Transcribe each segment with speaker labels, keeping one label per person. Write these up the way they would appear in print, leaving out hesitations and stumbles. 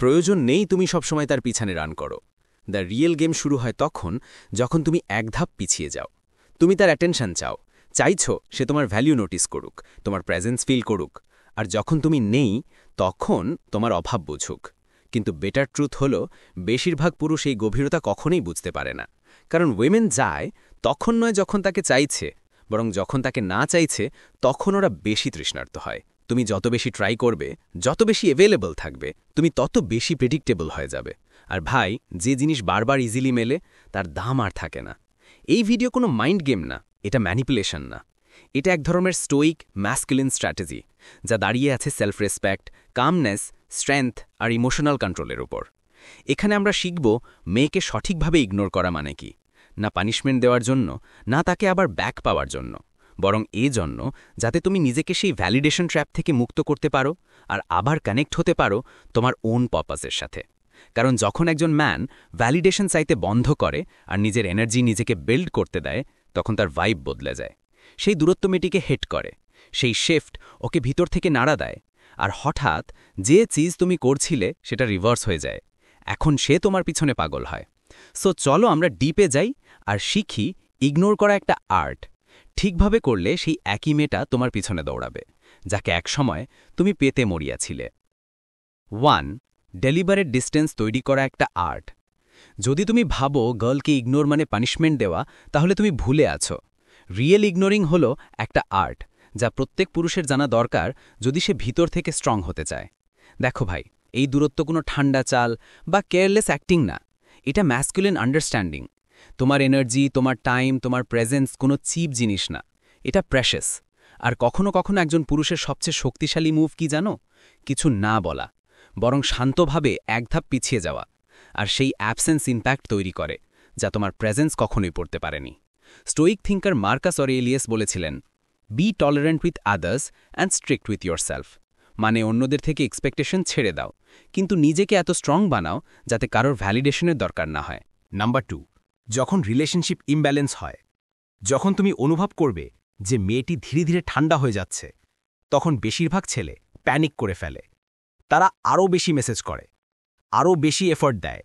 Speaker 1: প্রয়োজন নেই তুমি সবসময় তার পিছনে রান করো। দ্য রিয়েল গেম শুরু হয় তখন যখন তুমি এক ধাপ পিছিয়ে যাও। তুমি তার অ্যাটেনশন চাও, চাইছো সে তোমার ভ্যালু নোটিস করুক, তোমার প্রেজেন্স ফিল করুক। আর যখন তুমি নেই তখন তোমার অভাব বুঝুক। কিন্তু বেটার ট্রুথ হল বেশিরভাগ পুরুষ এই গভীরতা কখনোই বুঝতে পারে না। কারণ উইমেন যায় তখন নয় যখন তাকে চাইছে, বরং যখন তাকে না চাইছে তখন ওরা বেশি তৃষ্ণার্ত হয়। তুমি যত বেশি ট্রাই করবে, যত বেশি অ্যাভেলেবল থাকবে, তুমি তত বেশি প্রেডিক্টেবল হয়ে যাবে। আর ভাই, যে জিনিস বারবার ইজিলি মেলে তার দাম আর থাকে না। এই ভিডিও কোনো মাইন্ড গেম না, এটা ম্যানিপুলেশন না। এটা এক ধরনের স্টোইক ম্যাসকুলিন স্ট্র্যাটেজি, যা দাঁড়িয়ে আছে সেলফ রেসপেক্ট, কামনেস, স্ট্রেংথ আর ইমোশনাল কন্ট্রোলের উপর। এখানে আমরা শিখব মেয়েকে সঠিকভাবে ইগনোর করা মানে কি, না পানিশমেন্ট দেওয়ার জন্য, না তাকে আবার ব্যাক পাওয়ার জন্য, বরং জন্য যাতে তুমি নিজেকে সেই ভ্যালিডেশন ট্র্যাপ থেকে মুক্ত করতে পারো আর আবার কানেক্ট হতে পারো তোমার ওন পারপাসের সাথে। কারণ যখন একজন ম্যান ভ্যালিডেশন চাইতে বন্ধ করে আর নিজের এনার্জি নিজেকে বিল্ড করতে দেয়, তখন তার ভাইব বদলে যায়। সেই দূরত্ব মেয়েটিকে হেট করে, সেই শিফট ওকে ভিতর থেকে নাড়া দেয়, আর হঠাৎ যে চিজ তুমি করছিলে সেটা রিভার্স হয়ে যায়। এখন সে তোমার পিছনে পাগল হয়। সো চলো আমরা ডিপে যাই আর শিখি ইগনোর করা একটা আর্ট। ঠিকভাবে করলে সেই একই মেয়েটা তোমার পিছনে দৌড়াবে, যাকে একসময় তুমি পেতে মরিয়াছিলে। 1. ডেলিবারেট ডিস্টেন্স তৈরি করা একটা আর্ট। যদি তুমি ভাবো গার্লকে ইগনোর মানে পানিশমেন্ট দেওয়া, তাহলে তুমি ভুলে আছো। রিয়েল ইগনোরিং হলো একটা আর্ট, যা প্রত্যেক পুরুষের জানা দরকার যদি সে ভিতর থেকে স্ট্রং হতে চায়। দেখো ভাই, এই দূরত্ব কোনো ঠান্ডা চাল বা কেয়ারলেস অ্যাক্টিং না, এটা ম্যাসকুলিন আন্ডারস্ট্যান্ডিং। তোমার এনার্জি, তোমার টাইম, তোমার প্রেজেন্স কোনো চিপ জিনিস না, এটা প্রেশাস। আর কখনো কখনো একজন পুরুষের সবচেয়ে শক্তিশালী মুভ কি জানো? কিছু না বলা, বরং শান্তভাবে এক ধাপ পিছিয়ে যাওয়া। আর সেই অ্যাবসেন্স ইম্প্যাক্ট তৈরি করে, যা তোমার প্রেজেন্স কখনোই পড়তে পারেনি। স্টোইক থিঙ্কার মার্কাস অরেলিয়াস বলেছিলেন, be tolerant with others and strict with yourself. মানে অন্যদের থেকে এক্সপেকটেশন ছেড়ে দাও, কিন্তু নিজেকে এত স্ট্রং বানাও যাতে কারোর ভ্যালিডেশনের দরকার না হয়।
Speaker 2: নাম্বার 2, যখন রিলেশনশিপ ইমব্যালেন্স হয়, যখন তুমি অনুভব করবে যে মেয়েটি ধীরে ধীরে ঠান্ডা হয়ে যাচ্ছে, তখন বেশিরভাগ ছেলে প্যানিক করে ফেলে। তারা আরও বেশি মেসেজ করে, আরও বেশি এফর্ট দেয়,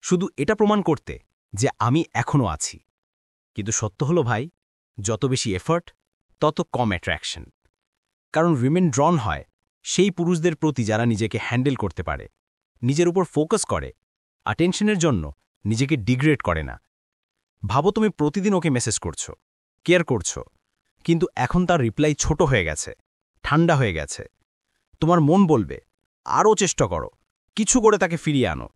Speaker 2: শুধু এটা প্রমাণ করতে যে আমি এখনও আছি। কিন্তু সত্য হলো ভাই, যত বেশি এফর্ট তত কম অ্যাট্রাকশন। কারণ উইমেন ড্রন হয় সেই পুরুষদের প্রতি যারা নিজেকে হ্যান্ডেল করতে পারে, নিজের উপর ফোকাস করে, অ্যাটেনশনের জন্য নিজেকে ডিগ্রেড করে না। ভাবো তুমি প্রতিদিন ওকে মেসেজ করছো, কেয়ার করছো, কিন্তু এখন তার রিপ্লাই ছোট হয়ে গেছে, ঠান্ডা হয়ে গেছে। তোমার মন বলবে আরও চেষ্টা করো, কিছু করে তাকে ফিরিয়ে আনো।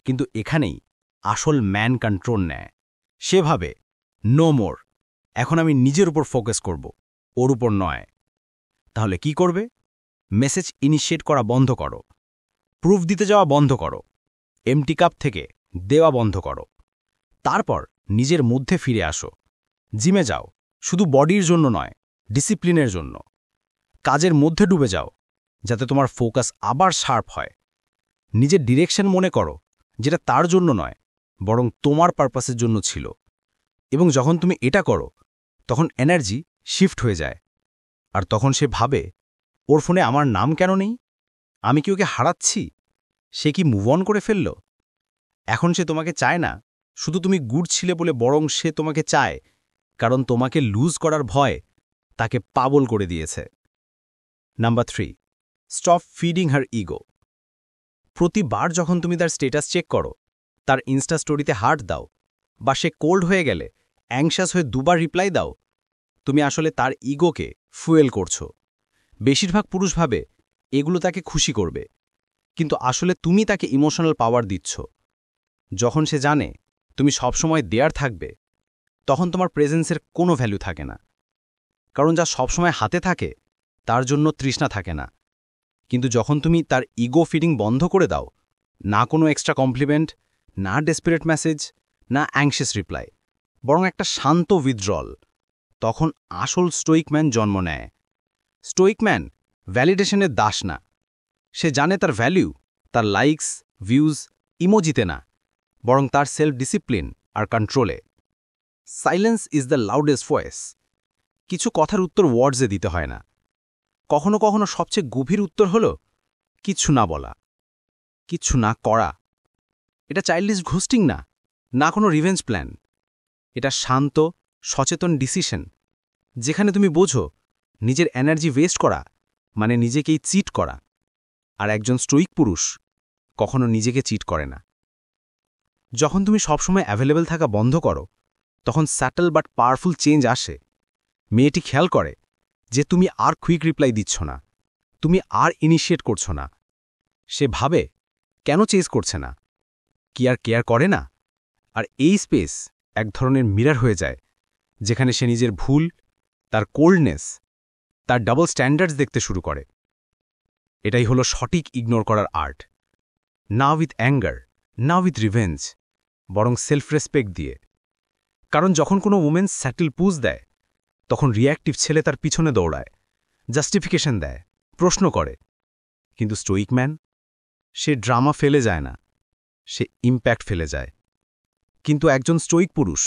Speaker 2: কিন্তু এখানেই আসল ম্যান কন্ট্রোল নেয়। সে ভাবে, নো মোর, এখন আমি নিজের উপর ফোকাস করব, ওর উপর নয়। তাহলে কি করবে? মেসেজ ইনিশিয়েট করা বন্ধ করো, প্রুফ দিতে যাওয়া বন্ধ করো, এমটি কাপ থেকে দেওয়া বন্ধ করো। তারপর নিজের মধ্যে ফিরে আসো, জিমে যাও, শুধু বডির জন্য নয়, ডিসিপ্লিনের জন্য। কাজের মধ্যে ডুবে যাও, যাতে তোমার ফোকাস আবার শার্প হয়। নিজের ডিরেকশন মনে করো, যেটা তার জন্য নয়, বরং তোমার পারপাসের জন্য ছিল। এবং যখন তুমি এটা করো, তখন এনার্জি শিফট হয়ে যায়। আর তখন সে ভাবে, ওর ফোনে আমার নাম কেন নেই? আমি কি ওকে হারাচ্ছি? সে কি মুভ অন করে ফেলল? এখন সে তোমাকে চায় না শুধু তুমি গুড ছিলে বলে, বরং সে তোমাকে চায় কারণ তোমাকে লুজ করার ভয় তাকে পাগল করে দিয়েছে। নাম্বার 3, স্টপ ফিডিং হার ইগো। প্রতিবার যখন তুমি তার স্টেটাস চেক করো, তার ইনস্টা স্টোরিতে হার্ট দাও, বা সে কোল্ড হয়ে গেলে অ্যাংশাস হয়ে দুবার রিপ্লাই দাও, তুমি আসলে তার ইগোকে ফুয়েল করছো। বেশিরভাগ পুরুষ ভাবে এগুলো তাকে খুশি করবে, কিন্তু আসলে তুমি তাকে ইমোশনাল পাওয়ার দিচ্ছ। যখন সে জানে তুমি সবসময় দেয়ার থাকবে, তখন তোমার প্রেজেন্সের কোনো ভ্যালু থাকে না। কারণ যা সবসময় হাতে থাকে তার জন্য তৃষ্ণা থাকে না। কিন্তু যখন তুমি তার ইগো ফিডিং বন্ধ করে দাও, না কোনো এক্সট্রা কমপ্লিমেন্ট, না ডেসপারেট মেসেজ, না অ্যাংশিয়াস রিপ্লাই, বরং একটা শান্ত উইথড্রল, তখন আসল স্টোইক ম্যান জন্ম নেয়। স্টোইক ম্যান ভ্যালিডেশনের দাস না। সে জানে তার ভ্যালু তার লাইকস, ভিউজ, ইমোজিতে না, বরং তার সেলফ ডিসিপ্লিন আর কন্ট্রোলে। Silence is the loudest voice. কিছু কথার উত্তর ওয়ার্ডসে দিতে হয় না। কখনো কখনো সবচেয়ে গভীর উত্তর হল কিচ্ছু না বলা। কিচ্ছু না করা। এটা চাইল্ডিশ ঘোস্টিং না, না কোনো রিভেঞ্জ প্ল্যান। এটা শান্ত, সচেতন ডিসিশন, যেখানে তুমি বোঝো নিজের এনার্জি ওয়েস্ট করা মানে নিজেকেই চিট করা। আর একজন স্টোইক পুরুষ কখনো নিজেকে চিট করে না। যখন তুমি সবসময় অ্যাভেলেবল থাকা বন্ধ করো, তখন স্যাটল বাট পাওয়ারফুল চেঞ্জ আসে। মেয়েটি খেয়াল করে যে তুমি আর কুইক রিপ্লাই দিচ্ছ না, তুমি আর ইনিশিয়েট করছো না। সে ভাবে কেন চেজ করছে না, কি আর কেয়ার করে না। আর এই স্পেস এক ধরনের মিরর হয়ে যায়, যেখানে সে নিজের ভুল, তার কোল্ডনেস, তার ডাবল স্ট্যান্ডার্ডস দেখতে শুরু করে। এটাই হলো সঠিক ইগনোর করার আর্ট। না উইথ অ্যাঙ্গার, না উইথ রিভেঞ্জ, বরং সেলফ রেসপেক্ট দিয়ে। কারণ যখন কোনো উমেন স্যাটেল পুজ দেয়, তখন রিঅ্যাক্টিভ ছেলে তার পিছনে দৌড়ায়, জাস্টিফিকেশন দেয়, প্রশ্ন করে। কিন্তু স্টোইক ম্যান, সে ড্রামা ফেলে যায় না, সে ইম্প্যাক্ট ফেলে যায়। কিন্তু একজন স্টোইক পুরুষ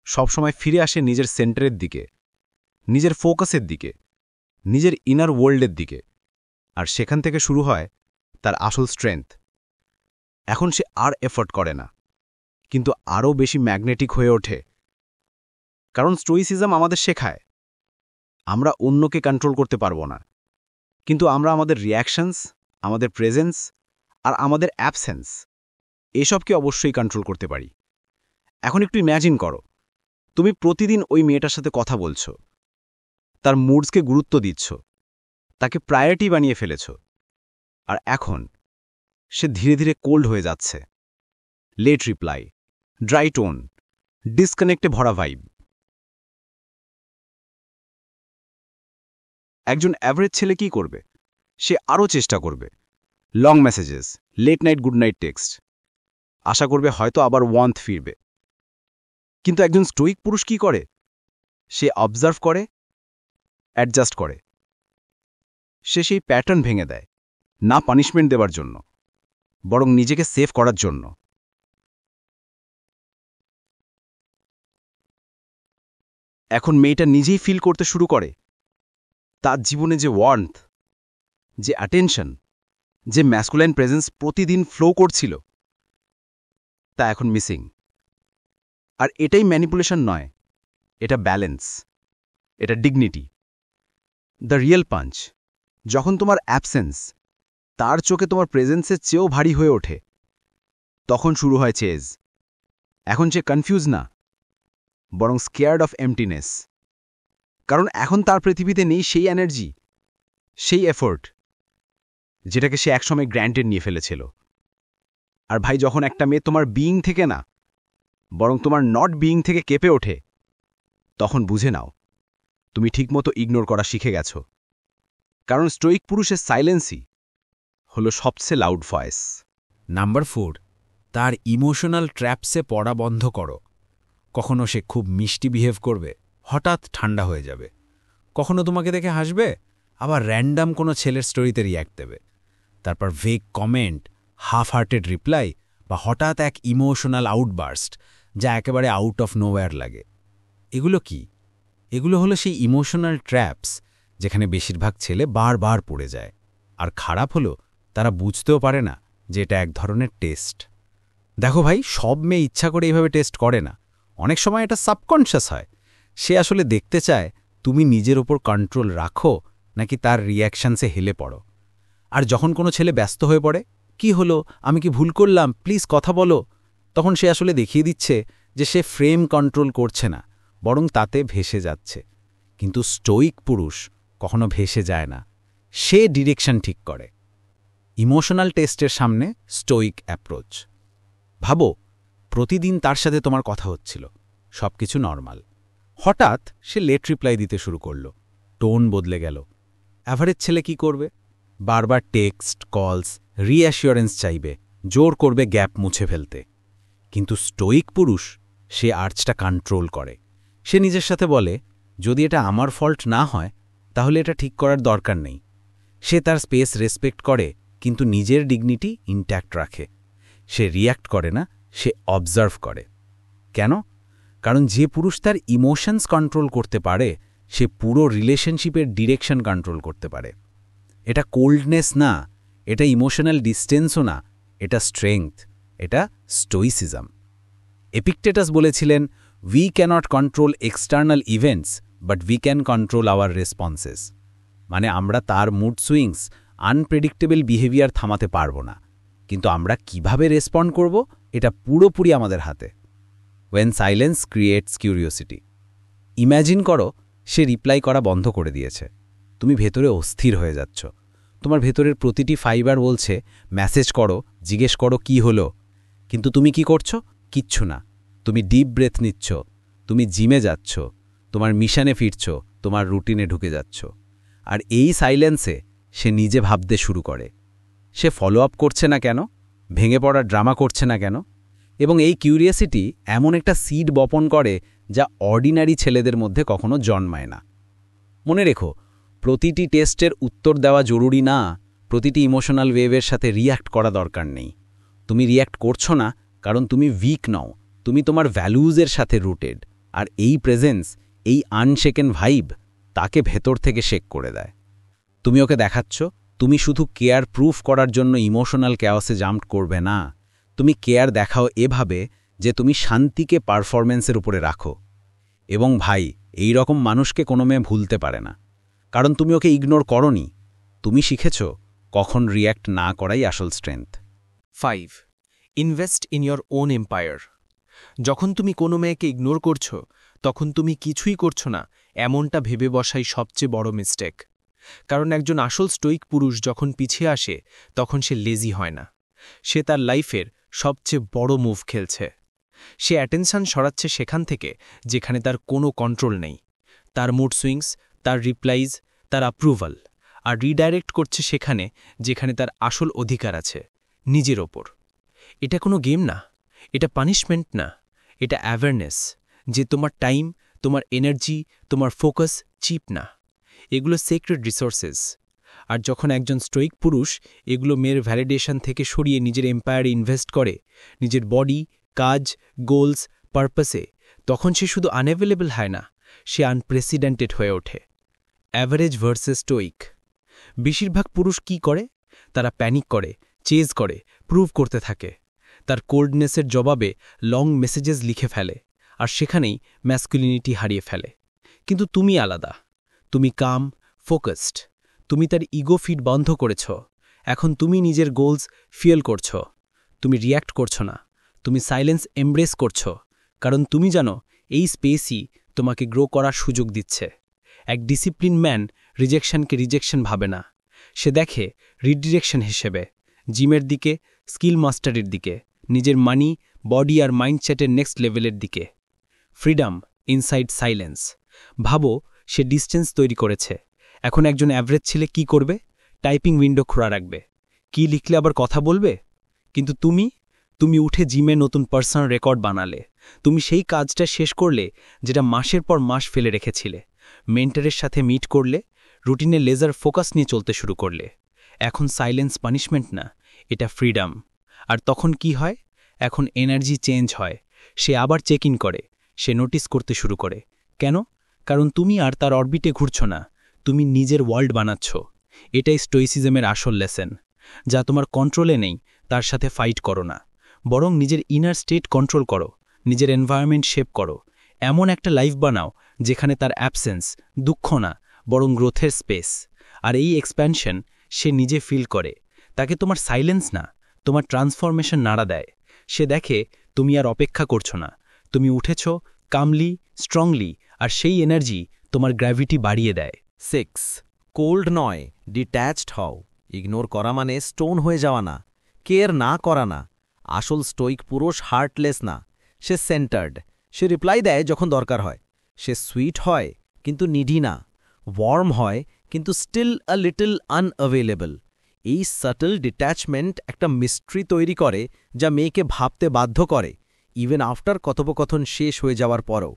Speaker 2: সবসময় ফিরে আসে নিজের সেন্টারের দিকে, নিজের ফোকাসের দিকে, নিজের ইনার ওয়ার্ল্ডের দিকে। আর সেখান থেকে শুরু হয় তার আসল স্ট্রেংথ। এখন সে আর এফোর্ট করে না, কিন্তু আরও বেশি ম্যাগনেটিক হয়ে ওঠে। কারণ স্টোইসিজম আমাদের শেখায় আমরা অন্যকে কন্ট্রোল করতে পারবো না, কিন্তু আমরা আমাদের রিঅ্যাকশনস, আমাদের প্রেজেন্স আর আমাদের অ্যাবসেন্স এসবকে অবশ্যই কন্ট্রোল করতে পারি। এখন একটু ইম্যাজিন করো, তুমি প্রতিদিন ওই মেয়েটার সাথে কথা বলছো, তার মুডসকে গুরুত্ব দিচ্ছ, তাকে প্রায়োরিটি বানিয়ে ফেলেছ। আর এখন সে ধীরে ধীরে কোল্ড হয়ে যাচ্ছে। লেট রিপ্লাই, ড্রাই টোন, ডিসকানেক্টে ভরা ভাইব। একজন অ্যাভারেজ ছেলে কি করবে? সে আরও চেষ্টা করবে। Long messages, late night good night text, আশা করবে হয়তো আবার ওয়ান্থ ফিরবে। কিন্তু একজন স্টোইক পুরুষ কি করে? সে অবজার্ভ করে, অ্যাডজাস্ট করে। সে সেই প্যাটার্ন ভেঙে দেয়, না পানিশমেন্ট দেবার জন্য, বরং নিজেকে সেভ করার জন্য। এখন মেয়েটা নিজেই ফিল করতে শুরু করে তার জীবনে যে ওয়ার্মথ, যে অ্যাটেনশন, যে ম্যাসকুলাইন প্রেজেন্স প্রতিদিন ফ্লো করছিল, তা এখন মিসিং। আর এটাই ম্যানিপুলেশন নয়, এটা ব্যালেন্স, এটা ডিগনিটি। দ্য রিয়েল পাঞ্চ, যখন তোমার অ্যাবসেন্স তার চোখে তোমার প্রেজেন্সের চেয়েও ভারী হয়ে ওঠে, তখন শুরু হয় চেজ। এখন সে কনফিউজ না, বরং স্কেয়ার্ড অফ এমটিনেস। কারণ এখন তার পৃথিবীতে নেই সেই এনার্জি, সেই এফোর্ট, যেটাকে সে একসময় গ্র্যান্টেড নিয়ে ফেলেছিল। আর ভাই, যখন একটা মেয়ে তোমার বিইং থেকে না, বরং তোমার নট বিইং থেকে কেঁপে ওঠে, তখন বুঝে নাও তুমি ঠিকমতো ইগনোর করা শিখে গেছ। কারণ স্টোইক পুরুষের সাইলেন্সই হলো সবচেয়ে লাউড ভয়েস।
Speaker 3: নাম্বার 4, তার ইমোশনাল ট্র্যাপসে পড়া বন্ধ করো। কখনো সে খুব মিষ্টি বিহেভ করবে, হঠাৎ ঠান্ডা হয়ে যাবে। কখনো তোমাকে দেখে হাসবে, আবার র্যান্ডাম কোনো ছেলের স্টোরিতে রিয়্যাক্ট দেবে। তারপর vague comment, half hearted reply বা হঠাৎ এক ইমোশনাল আউটবার্স্ট, যা একেবারে আউট অফ নোওয়্যার লাগে। এগুলো কি? এগুলো হলো সেই ইমোশনাল ট্র্যাপস যেখানে বেশিরভাগ ছেলে বারবার পড়ে যায়। আর খারাপ হলো, তারা বুঝতেও পারে না যে এটা এক ধরনের টেস্ট। দেখো ভাই, সব মেয়ে ইচ্ছা করে এইভাবে টেস্ট করে না। অনেক সময় এটা সাবকনশাস হয়। সে আসলে দেখতে চায় তুমি নিজের ওপর কন্ট্রোল রাখো নাকি তার রিঅ্যাকশনসে হেলে পড়ো। আর যখন কোনো ছেলে ব্যস্ত হয়ে পড়ে, কি হলো, আমি কি ভুল করলাম, প্লিজ কথা বলো, তখন সে আসলে দেখিয়ে দিচ্ছে যে সে ফ্রেম কন্ট্রোল করছে না, বরং তাতে ভেসে যাচ্ছে। কিন্তু স্টোইক পুরুষ কখনো ভেসে যায় না, সে ডিরেকশন ঠিক করে। ইমোশনাল টেস্টের সামনে স্টোইক অ্যাপ্রোচ। ভাবো, প্রতিদিন তার সাথে তোমার কথা হচ্ছিল, সব কিছু নর্মাল। হঠাৎ সে লেট রিপ্লাই দিতে শুরু করল, টোন বদলে গেল। অ্যাভারেজ ছেলে কি করবে? বারবার টেক্সট, কলস, রিঅ্যাসিওরেন্স চাইবে, জোর করবে গ্যাপ মুছে ফেলতে। কিন্তু স্টোইক পুরুষ সে আর্চটা কন্ট্রোল করে। সে নিজের সাথে বলে, যদি এটা আমার ফল্ট না হয় তাহলে এটা ঠিক করার দরকার নেই। সে তার স্পেস রেসপেক্ট করে, কিন্তু নিজের ডিগনিটি ইনট্যাক্ট রাখে। সে রিয়্যাক্ট করে না, সে অবজার্ভ করে। কেন? কারণ যে পুরুষ তার ইমোশনস কন্ট্রোল করতে পারে, সে পুরো রিলেশনশিপের ডিরেকশন কন্ট্রোল করতে পারে। এটা কোল্ডনেস না, এটা ইমোশনাল ডিস্টেন্সও না, এটা স্ট্রেংথ, এটা স্টোইসিজম। এপিকটেটাস বলেছিলেন, we cannot control external events but we can control our responses. মানে আমরা তার মুড সুইংস, আনপ্রেডিক্টেবল বিহেভিয়ার থামাতে পারব না, কিন্তু আমরা কিভাবে রেসপন্ড করব এটা পুরোপুরি আমাদের হাতে। When silence creates curiosity. Imagine করো সে রিপ্লাই করা বন্ধ করে দিয়েছে। তুমি ভেতরে অস্থির হয়ে যাচ্ছ। তোমার ভেতরের প্রতিটি ফাইবার বলছে মেসেজ করো, জিজ্ঞেস করো কি হলো। কিন্তু তুমি কি করছো? কিচ্ছু না। তুমি ডিপ ব্রেথ নিচ্ছ, তুমি জিমে যাচ্ছ, তোমার মিশনে ফিরছ, তোমার রুটিনে ঢুকে যাচ্ছ। আর এই সাইলেন্সে সে নিজে ভাবতে শুরু করে। সে ফলো আপ করছে না কেন, ভেঙে পড়ার ড্রামা করছে না কেন। এবং এই কিউরিয়াসিটি এমন একটা সিড বপন করে যা অর্ডিনারি ছেলেদের মধ্যে কখনো জন্মায় না। মনে রেখো, প্রতিটি টেস্টের উত্তর দেওয়া জরুরি না, প্রতিটি ইমোশনাল ওয়েভের সাথে রিয়্যাক্ট করা দরকার নেই। তুমি রিয়্যাক্ট করছো না কারণ তুমি উইক নও, তুমি তোমার ভ্যালুজের সাথে রুটেড। আর এই প্রেজেন্স, এই আনশেকেন ভাইব তাকে ভেতর থেকে শেক করে দেয়। তুমি ওকে দেখাচ্ছ তুমি শুধু কেয়ার প্রুফ করার জন্য ইমোশনাল ক্যাওসে জাম্প করবে না। তুমি কেয়ার দেখাও এভাবে যে তুমি শান্তিকে পারফরম্যান্সের উপরে রাখো। এবং ভাই, এই রকম মানুষকে কোনো মেয়ে ভুলতে পারে না, কারণ তুমি ওকে ইগনোর করনি। তুমি শিখেছ কখন রিয়্যাক্ট না করাই আসল strength.
Speaker 2: 5. Invest in your own empire. যখন তুমি কোনো মেয়েকে ইগনোর করছো, তখন তুমি কিছুই করছো না এমনটা ভেবে বসাই সবচেয়ে বড় মিস্টেক। কারণ একজন আসল স্টোইক পুরুষ যখন পিছিয়ে আসে, তখন সে লেজি হয় না। সে তার লাইফের সবচেয়ে বড় মুভ খেলছে। সে অ্যাটেনশন সরাচ্ছে সেখান থেকে যেখানে তার কোনো কন্ট্রোল নেই, তার মুড সুইংস, তার রিপ্লাইজ, তার অ্যাপ্রুভাল, আর রিডাইরেক্ট করছে সেখানে যেখানে তার আসল অধিকার আছে, নিজের ওপর। এটা কোনো গেম না, এটা পানিশমেন্ট না, এটা অ্যাওয়ারনেস যে তোমার টাইম, তোমার এনার্জি, তোমার ফোকাস চিপ না, এগুলো সেক্রেড রিসোর্সেস। আর যখন একজন স্টোইক পুরুষ এগুলো মেয়ের ভ্যালিডেশন থেকে সরিয়ে নিজের এম্পায়ারে ইনভেস্ট করে, নিজের বডি, কাজ, গোলস, পারপাসে, তখন সে শুধু আনঅ্যাভেলেবল হয় না, সে আনপ্রেসিডেন্টেড হয়ে ওঠে। Average versus Stoic. বেশিরভাগ পুরুষ কি করে? তারা প্যানিক করে, চেজ করে, প্রুভ করতে থাকে। তার কোল্ডনেসের জবাবে লং মেসেজেস লিখে ফেলে, আর সেখানেই ম্যাসকুলিনিটি হারিয়ে ফেলে। কিন্তু তুমি আলাদা। তুমি কাম, ফোকাসড। তুমি তার ইগো ফিড বন্ধ করেছ। এখন তুমি নিজের গোলস ফিয়েল করছ। তুমি রিয়্যাক্ট করছ না, তুমি সাইলেন্স এমব্রেস করছ, কারণ তুমি জানো এই স্পেসই তোমাকে গ্রো করার সুযোগ দিচ্ছে। এক ডিসিপ্লিন ম্যান রিজেকশনকে রিজেকশন ভাবে না, সে দেখে রিডিরেকশন হিসেবে, জিমের দিকে, স্কিল মাস্টারের দিকে, নিজের মানি, বডি আর মাইন্ডসেটের নেক্সট লেভেলের দিকে। Freedom inside silence. ভাবো, সে ডিস্টেন্স তৈরি করেছে। এখন একজন অ্যাভারেজ ছেলে কি করবে? টাইপিং উইন্ডো খোলা রাখবে, কি লিখলে আবার কথা বলবে। কিন্তু তুমি উঠে জিমে নতুন পার্সোনাল রেকর্ড বানালে। তুমি সেই কাজটা শেষ করলে যেটা মাসের পর মাস ফেলে রেখেছিলে। মেন্টরের সাথে মিট করলে, রুটিনে লেজার ফোকাস নিয়ে চলতে শুরু করলে। এখন সাইলেন্স পানিশমেন্ট না, এটা ফ্রিডম। আর তখন কি হয়? এখন এনার্জি চেঞ্জ হয়। সে আবার চেক ইন করে, সে নোটিস করতে শুরু করে। কেন? কারণ তুমি আর তার অরবিটে ঘুরছ না, তুমি নিজের ওয়ার্ল্ড বানাচ্ছ। এটাই স্টোইসিজমের আসল লেসন। যা তোমার কন্ট্রোলে নেই তার সাথে ফাইট করো না, বরং নিজের ইনার স্টেট কন্ট্রোল করো, নিজের এনভায়রনমেন্ট শেপ করো। এমন একটা লাইফ বানাও যেখানে তার অ্যাবসেন্স দুঃখ না, বরং গ্রোথের স্পেস। আর এই এক্সপ্যানশন সে নিজে ফিল করে। তাকে তোমার সাইলেন্স না, তোমার ট্রান্সফরমেশন নাড়া দেয়। সে দেখে তুমি আর অপেক্ষা করছো না, তুমি উঠেছ কামলি, স্ট্রংলি, আর সেই এনার্জি তোমার গ্র্যাভিটি বাড়িয়ে দেয়।
Speaker 4: 6. কোল্ড নয়, ডিট্যাচড হও। ইগনোর করা মানে স্টোন হয়ে যাওয়া না, কেয়ার না করা না। আসল স্টোইক পুরুষ হার্টলেস না, সে সেন্টার্ড। সে রিপ্লাই দেয় যখন দরকার হয়। সে সুইট হয় কিন্তু নিডি না, ওয়ার্ম হয় কিন্তু স্টিল আ লিটল আনঅ্যাভেলেবল। এই সাটল ডিট্যাচমেন্ট একটা মিস্ট্রি তৈরি করে যা মেয়েকে ভাবতে বাধ্য করে, ইভেন আফটার কথোপকথন শেষ হয়ে যাওয়ার পরও।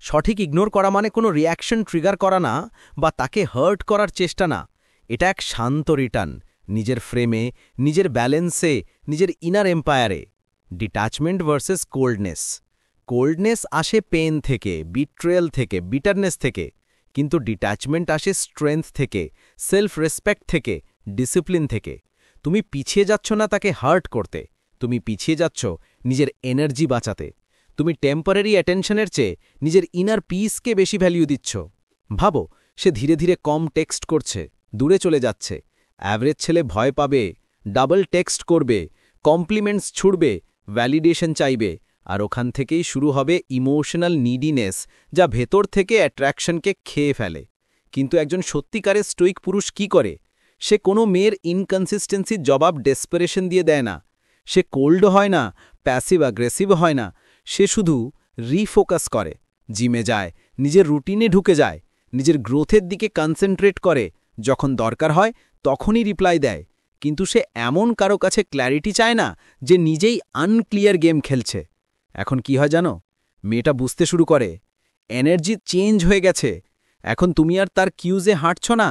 Speaker 4: সঠিক ইগনোর করা মানে কোনো রিয়াকশন ট্রিগার করা না, বা তাকে হার্ট করার চেষ্টা না। এটা এক শান্ত রিটার্ন, নিজের ফ্রেমে, নিজের ব্যালেন্সে, নিজের ইনার এম্পায়ারে। Detachment versus coldness. কোল্ডনেস আসে পেন থেকে, বিট্রেয়াল থেকে, বিটারনেস থেকে। কিন্তু ডিট্যাচমেন্ট আসে স্ট্রেংথ থেকে, সেলফ রেসপেক্ট থেকে, ডিসিপ্লিন থেকে। তুমি পিছিয়ে যাচ্ছ না তাকে হার্ট করতে, তুমি পিছিয়ে যাচ্ছ নিজের এনার্জি বাঁচাতে। তুমি টেম্পোরারি অ্যাটেনশনের চেয়ে নিজের ইনার পিসকে বেশি ভ্যালিউ দিচ্ছ। ভাবো, সে ধীরে ধীরে কম টেক্সট করছে, দূরে চলে যাচ্ছে। অ্যাভারেজ ছেলে ভয় পাবে, ডাবল টেক্সট করবে, কমপ্লিমেন্টস ছুড়বে, ভ্যালিডেশন চাইবে, আর ওখান থেকেই শুরু হবে ইমোশনাল নিডিনেস, যা ভেতর থেকে অ্যাট্রাকশনকে খেয়ে ফেলে। কিন্তু একজন সত্যিকারের স্টোইক পুরুষ কি করে? সে কোনো মেয়ের ইনকনসিস্টেন্সির জবাব ডেসপারেশন দিয়ে দেয় না। সে কোল্ড হয় না, প্যাসিভ অ্যাগ্রেসিভ হয় না। সে শুধু রিফোকাস করে, জিমে যায়, নিজের রুটিনে ঢুকে যায়, নিজের গ্রোথের দিকে কনসেন্ট্রেট করে। যখন দরকার হয় তখনই রিপ্লাই দেয়। কিন্তু সে এমন কারো কাছে ক্ল্যারিটি চায় না যে নিজেই আনক্লিয়ার গেম খেলছে। এখন কি হয় জানো? মেয়েটা বুঝতে শুরু করে এনার্জি চেঞ্জ হয়ে গেছে। এখন তুমি আর তার কিউজে হাঁটছ না,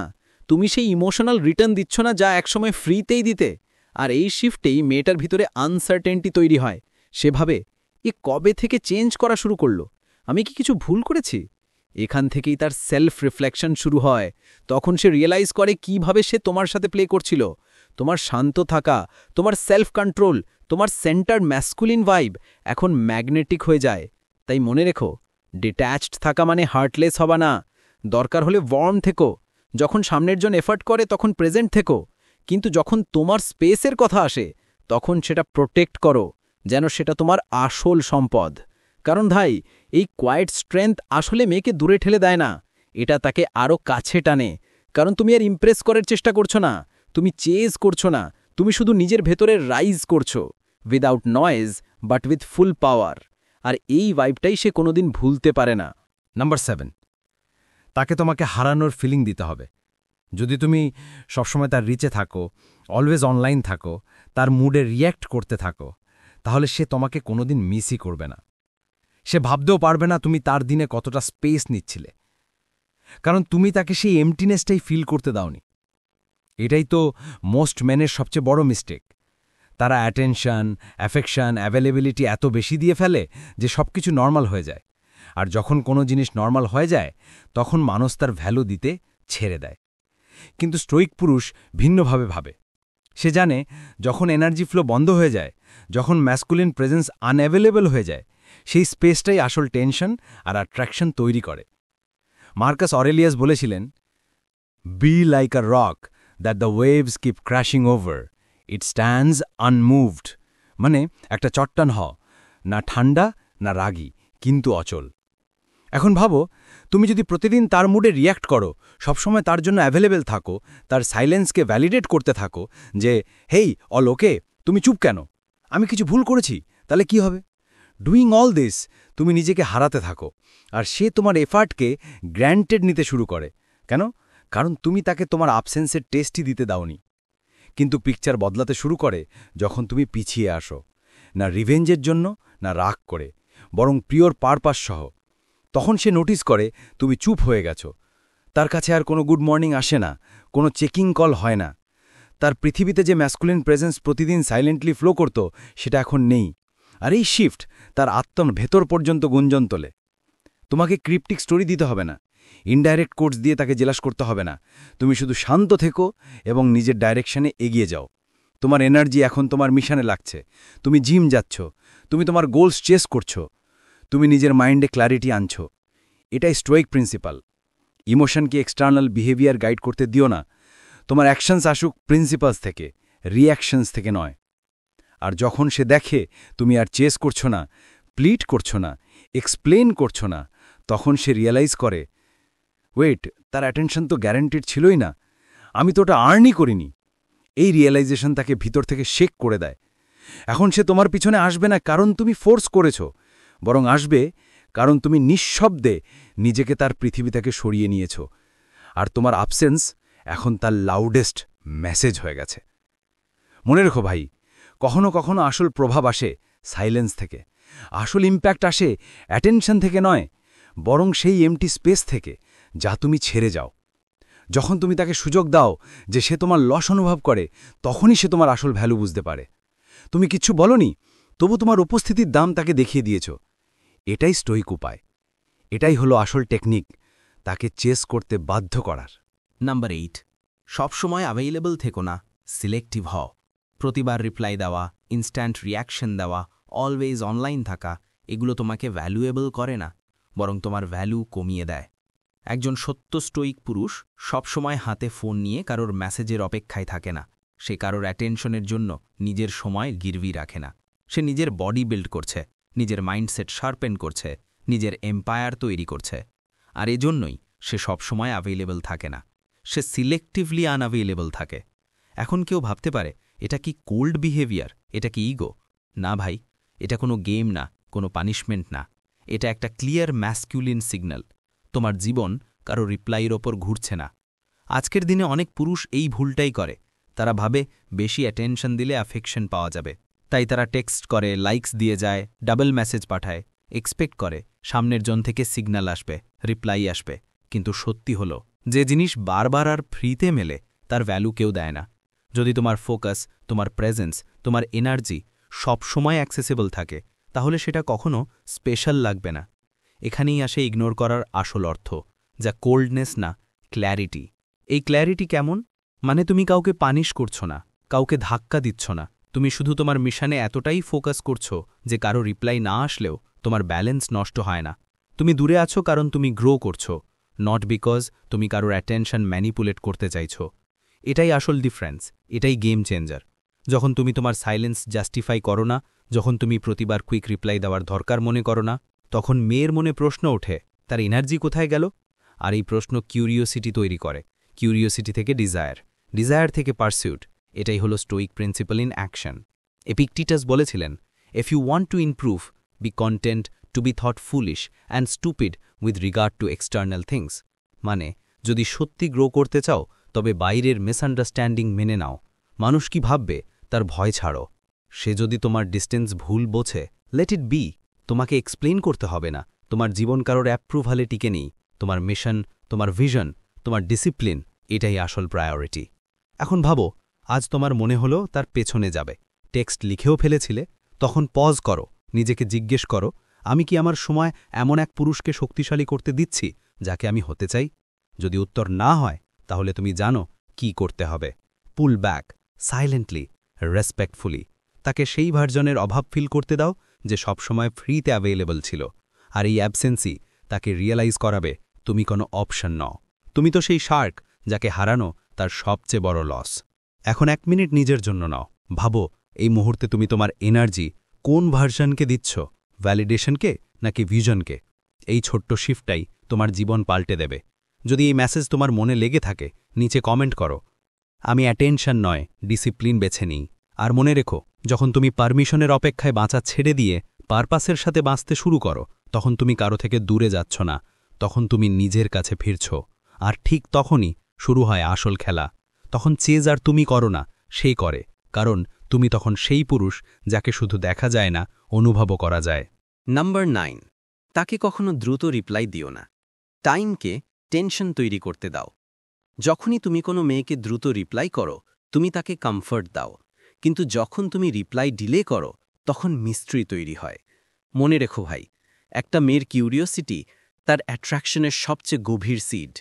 Speaker 4: তুমি সেই ইমোশনাল রিটার্ন দিচ্ছ না যা একসময় ফ্রিতেই দিতে। আর এই শিফটেই মেয়েটার ভিতরে আনসার্টেনটি তৈরি হয়। সে ভাবে, এ কবে থেকে চেঞ্জ করা শুরু করলো? আমি কি কিছু ভুল করেছি? এখান থেকেই তার সেলফ রিফ্লেকশন শুরু হয়। তখন সে রিয়েলাইজ করে কিভাবে সে তোমার সাথে প্লে করছিল। তোমার শান্ত থাকা, তোমার সেলফ কন্ট্রোল, তোমার সেন্টার ম্যাসকুলিন ভাইব এখন ম্যাগনেটিক হয়ে যায়। তাই মনে রেখো, ডিট্যাচড থাকা মানে হার্টলেস হবা না। দরকার হলে ওয়ার্ম থেকো, যখন সামনের জন এফর্ট করে তখন প্রেজেন্ট থেকো। কিন্তু যখন তোমার স্পেসের কথা আসে তখন সেটা প্রোটেক্ট করো, যেন সেটা তোমার আসল সম্পদ। কারণ ভাই, এই কোয়াইট স্ট্রেংথ আসলে মেয়েকে দূরে ঠেলে দেয় না, এটা তাকে আরও কাছে টানে। কারণ তুমি আর ইমপ্রেস করার চেষ্টা করছো না, তুমি চেজ করছো না, তুমি শুধু নিজের ভেতরে রাইজ করছো, without noise but with full power. আর এই ভাইবটাই সে কোনোদিন ভুলতে পারে না।
Speaker 2: নাম্বার 7, তাকে তোমাকে হারানোর ফিলিং দিতে হবে। যদি তুমি সবসময় তার রিচে থাকো, অলওয়েজ অনলাইন থাকো, তার মুডে রিয়্যাক্ট করতে থাকো, তাহলে সে তোমাকে কোনোদিন মিসই করবে না। সে ভাবতেও পারবে না তুমি তার দিনে কতটা স্পেস নিচ্ছিলে, কারণ তুমি তাকে সেই এমটিনেসটাই ফিল করতে দাওনি। এটাই তো মোস্ট মেনের সবচেয়ে বড় মিস্টেক। তারা অ্যাটেনশন, অ্যাফেকশন, অ্যাভেলেবিলিটি এত বেশি দিয়ে ফেলে যে সবকিছু নর্মাল হয়ে যায়। আর যখন কোনো জিনিস নর্মাল হয়ে যায় তখন মানুষ তার ভ্যালু দিতে ছেড়ে দেয়। কিন্তু স্টোইক পুরুষ ভিন্নভাবে ভাবে। সে জানে যখন এনার্জি ফ্লো বন্ধ হয়ে যায়, যখন ম্যাসকুলিন প্রেজেন্স আনঅ্যাভেলেবল হয়ে যায়, সেই স্পেসটাই আসল টেনশন আর অ্যাট্রাকশন তৈরি করে। মার্কাস অরেলিয়াস বলেছিলেন, be like a rock that the waves keep crashing over, it stands unmoved. মানে একটা চট্টান হও, না ঠান্ডা না রাগী, কিন্তু অচল। এখন ভাবো, তুমি যদি প্রতিদিন তার মুডে রিয়্যাক্ট করো, সবসময় তার জন্য অ্যাভেলেবেল থাকো, তার সাইলেন্সকে ভ্যালিডেট করতে থাকো যে হেই অল ওকে, তুমি চুপ কেন, আমি কিছু ভুল করেছি, তাহলে কি হবে? ডুইং অল দিস তুমি নিজেকে হারাতে থাকো, আর সে তোমার এফার্টকে গ্র্যান্টেড নিতে শুরু করে। কেন? কারণ তুমি তাকে তোমার অ্যাবসেন্সের টেস্টই দিতে দাওনি। কিন্তু পিকচার বদলাতে শুরু করে যখন তুমি পিছিয়ে আসো, না রিভেঞ্জের জন্য, না রাগ করে, বরং পিওর পারপাস সহ। তখন সে নোটিস করে তুমি চুপ হয়ে গেছো। তার কাছে আর কোনো গুড মর্নিং আসে না, কোনো চেকিং কল হয় না। তার পৃথিবীতে যে ম্যাসকুলিন প্রেজেন্স প্রতিদিন সাইলেন্টলি ফ্লো করত, সেটা এখন নেই। আর এই শিফট তার আত্মার ভেতর পর্যন্ত গুঞ্জন তোলে। তোমাকে ক্রিপ্টিক স্টোরি দিতে হবে না, ইনডাইরেক্ট কোর্স দিয়ে তাকে জেলাস করতে হবে না। তুমি শুধু শান্ত থেকো এবং নিজের ডাইরেকশনে এগিয়ে যাও। তোমার এনার্জি এখন তোমার মিশনে লাগছে, তুমি জিম যাচ্ছ, তুমি তোমার গোলস চেস করছো, তুমি নিজের মাইন্ডে ক্ল্যারিটি আনছো। এটাই স্টোইক প্রিন্সিপাল। ইমোশনকে এক্সটার্নাল বিহেভিয়ার গাইড করতে দিও না। তোমার অ্যাকশনস আসুক প্রিন্সিপালস থেকে, রিঅ্যাকশনস থেকে নয়। আর যখন সে দেখে তুমি আর চেস করছো না, প্লিট করছো না, এক্সপ্লেন করছো না, তখন সে রিয়েলাইজ করে, ওয়েট, তার অ্যাটেনশন তো গ্যারান্টিড ছিলই না, আমি তো ওটা আর্নই করিনি। এই রিয়েলাইজেশন তাকে ভিতর থেকে শেক করে দেয়। এখন সে তোমার পিছনে আসবে না কারণ তুমি ফোর্স করেছ, বরং আসবে কারণ তুমি নিঃশব্দে নিজেকে তার পৃথিবী থেকে সরিয়ে নিয়েছ। আর তোমার অ্যাবসেন্স এখন তার লাউডেস্ট মেসেজ হয়ে গেছে। মনে রেখো ভাই, কখনো কখনো আসল প্রভাব আসে সাইলেন্স থেকে, আসল ইম্প্যাক্ট আসে অ্যাটেনশন থেকে নয়, বরং সেই এমটি স্পেস থেকে যা তুমি ছেড়ে যাও। যখন তুমি তাকে সুযোগ দাও যে সে তোমার লস অনুভব করে, তখনই সে তোমার আসল ভ্যালু বুঝতে পারে। তুমি কিচ্ছু বলনি, তবু তোমার উপস্থিতির দাম তাকে দেখিয়ে দিয়েছ। এটাই স্টোইক উপায়, এটাই হলো আসল টেকনিক, তাকে চেস করতে বাধ্য করার।
Speaker 5: নাম্বার 8, সবসময় অ্যাভেইলেবল থেকো না, সিলেক্টিভ হও।
Speaker 2: প্রতিবার রিপ্লাই দেওয়া, ইনস্ট্যান্ট রিয়াকশন দেওয়া, অলওয়েজ অনলাইন থাকা, এগুলো তোমাকে ভ্যালুয়েবল করে না, বরং তোমার ভ্যালু কমিয়ে দেয়। একজন সত্য স্টোইক পুরুষ সবসময় হাতে ফোন নিয়ে কারোর মেসেজের অপেক্ষায় থাকে না। সে কারোর অ্যাটেনশনের জন্য নিজের সময় গিরভি রাখে না। সে নিজের বডি বিল্ড করছে, নিজের মাইন্ডসেট শার্পেন করছে, নিজের এম্পায়ার তৈরি করছে। আর এজন্যই সে সবসময় অ্যাভেইলেবল থাকে না, সে সিলেক্টিভলি আনঅ্যাভেইলেবল থাকে। এখন কেউ ভাবতে পারে, এটা কি কোল্ড বিহেভিয়ার, এটা কি ইগো? না ভাই, এটা কোনো গেম না, কোনো পানিশমেন্ট না, এটা একটা ক্লিয়ার ম্যাসকিউলিন সিগন্যাল। তোমার জীবন কারো রিপ্লাইয়ের ওপর ঘুরছে না। আজকের দিনে অনেক পুরুষ এই ভুলটাই করে। তারা ভাবে বেশি অ্যাটেনশন দিলে অ্যাফেকশন পাওয়া যাবে, তাই তারা টেক্সট করে, লাইকস দিয়ে যায়, ডাবল মেসেজ পাঠায়, এক্সপেক্ট করে সামনের জন থেকে সিগন্যাল আসবে, রিপ্লাই আসবে। কিন্তু সত্যি হলো, যে জিনিস বারবার আর ফ্রিতে মেলে তার ভ্যালু কেউ দেয় না। যদি তোমার ফোকাস, তোমার প্রেজেন্স, তোমার এনার্জি সবসময় অ্যাক্সেসিবল থাকে, তাহলে সেটা কখনো স্পেশাল লাগবে না। এখানেই আসে ইগনোর করার আসল অর্থ, যা কোল্ডনেস না, ক্ল্যারিটি। এই ক্ল্যারিটি কেমন? মানে তুমি কাউকে পানিশ করছো না, কাউকে ধাক্কা দিচ্ছ না, তুমি শুধু তোমার মিশনে এতটাই ফোকাস করছো যে কারো রিপ্লাই না আসলেও তোমার ব্যালেন্স নষ্ট হয় না। তুমি দূরে আছো কারণ তুমি গ্রো করছো, নট বিকজ তুমি কারোর অ্যাটেনশন ম্যানিপুলেট করতে চাইছো। এটাই আসল ডিফারেন্স, এটাই গেম চেঞ্জার। যখন তুমি তোমার সাইলেন্স জাস্টিফাই করো না, যখন তুমি প্রতিবার কুইক রিপ্লাই দেওয়ার দরকার মনে করো না, তখন মেয়ের মনে প্রশ্ন ওঠে, তার এনার্জি কোথায় গেল? আর এই প্রশ্ন কিউরিওসিটি তৈরি করে, কিউরিওসিটি থেকে ডিজায়ার, ডিজায়ার থেকে পারসিউট। এটাই হলো stoic principle in action. Epictetus বলেছিলেন, if you want to improve, be content to be thought foolish and stupid with regard to external things. মানে, যদি সত্যি গ্রো করতে চাও, তবে বাইরের মিসআন্ডারস্ট্যান্ডিং মেনে নাও। মানুষ কি ভাববে তার ভয় ছাড়ো। সে যদি তোমার ডিস্টেন্স ভুল বোঝে, লেট ইট বি। তোমাকে এক্সপ্লেইন করতে হবে না। তোমার জীবন কারোর অ্যাপ্রুভালে টিকে নেই। তোমার মিশন, তোমার ভিশন, তোমার ডিসিপ্লিন, এটাই আসল প্রায়োরিটি। এখন ভাবো, আজ তোমার মনে হলো তার পেছনে যাবে, টেক্সট লিখেও ফেলেছিলে, তখন পজ করো, নিজেকে জিজ্ঞেস করো, আমি কি আমার সময় এমন এক পুরুষকে শক্তিশালী করতে দিচ্ছি যাকে আমি হতে চাই? যদি উত্তর না হয়, তাহলে তুমি জানো কি করতে হবে। পুল ব্যাক, সাইলেন্টলি, রেসপেক্টফুলি। তাকে সেই ভার্জনের অভাব ফিল করতে দাও যে সবসময় ফ্রিতে অ্যাভেইলেবল ছিল। আর এই অ্যাবসেন্সই তাকে রিয়েলাইজ করাবে তুমি কোনো অপশন নও। তুমি তো সেই শার্ক যাকে হারানো তার সবচেয়ে বড় লস। এখন 1 মিনিট নিজের জন্য নাও। ভাবো, এই মুহূর্তে তুমি তোমার এনার্জি কোন ভার্সনকে দিচ্ছ, ভ্যালিডেশনকে নাকি ভিশনকে? এই ছোট্ট শিফটটাই তোমার জীবন পাল্টে দেবে। যদি এই মেসেজ তোমার মনে লেগে থাকে, নিচে কমেন্ট করো, আমি অ্যাটেনশন নয়, ডিসিপ্লিন বেছে নিই। আর মনে রেখো, যখন তুমি পারমিশনের অপেক্ষায় বাঁচা ছেড়ে দিয়ে পারপাসের সাথে বাঁচতে শুরু করো, তখন তুমি কারো থেকে দূরে যাচ্ছ না, তখন তুমি নিজের কাছে ফিরছ। আর ঠিক তখনই শুরু হয় আসল খেলা। তখন চেজ আর তুমি করো না, সেই করে, কারণ তুমি তখন সেই পুরুষ যাকে শুধু দেখা যায় না, অনুভবও করা যায়।
Speaker 1: নাম্বার 9, তাকে কখনো দ্রুত রিপ্লাই দিও না। টাইমকে টেনশন তৈরি করতে দাও। যখনই তুমি কোনো মেয়েকে দ্রুত রিপ্লাই করো, তুমি তাকে কমফর্ট দাও। কিন্তু যখন তুমি রিপ্লাই ডিলে করো, তখন মিস্ট্রি তৈরি হয়। মনে রেখো ভাই, একটা মেয়ের কিউরিওসিটি তার অ্যাট্রাকশনের সবচেয়ে গভীর সিড।